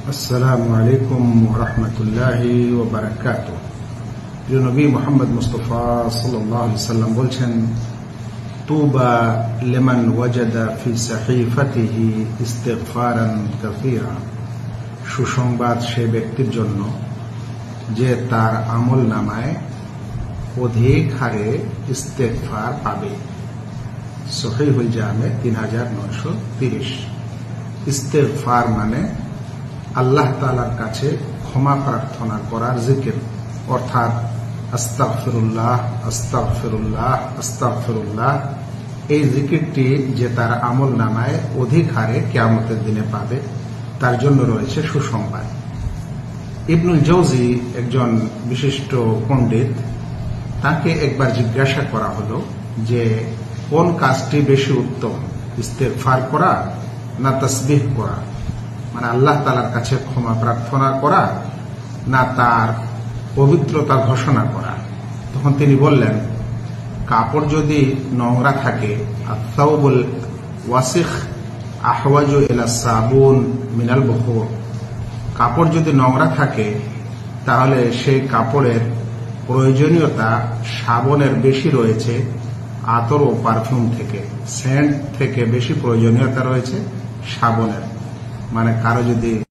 আসসালামু আলাইকুম ওয়া রাহমাতুল্লাহি ওয়া বারাকাতুহু। প্রিয় নবী মুহাম্মদ মুস্তাফা সাল্লাল্লাহু আলাইহি ওয়াসাল্লাম বলছেন, তুবা লিমান ওয়াজাদা ফি সাহিফাতিহি ইস্তিগফারান কাসীরা। সুসংবাদ সে ব্যক্তির জন্য যে তার আমল নামায় অধিক হারে ইস্তেগফার পাবে। সহিহুল জামে 3930। ইস্তেগফার মানে আল্লাহ তাআলার কাছে ক্ষমা প্রার্থনা করার জিকির, অর্থাৎ আস্তাগফিরুল্লাহ আস্তাগফিরুল্লাহ আস্তাগফিরুল্লাহ। এই জিকিরটি যে তার আমল নামায় অধিক হারে কিয়ামতের দিনে পাবে, তার জন্য রয়েছে সুসংবাদ। ইবনুল জাওজি একজন বিশিষ্ট পণ্ডিত, তাকে একবার জিজ্ঞাসা করা হলো যে কোন কাজটি বেশি উত্তম, ইস্তেগফার করা না তাসবিহ করা, মানে আল্লাহ তাআলার কাছে ক্ষমা প্রার্থনা করা না তার পবিত্রতা ঘোষণা করা। তখন তিনি বললেন, কাপড় যদি নোংরা থাকে, আত-তাওবুল ওয়াসিখ আহওয়াজু ইলা সাবুন মিনাল বুখুর। কাপড় যদি নোংরা থাকে তাহলে সেই কাপড়ের প্রয়োজনীয়তা সাবনের বেশি রয়েছে আতর ও পারফিউম থেকে, সেন্ট থেকে বেশি প্রয়োজনীয়তা রয়েছে সাবনের। মানে কারো যদি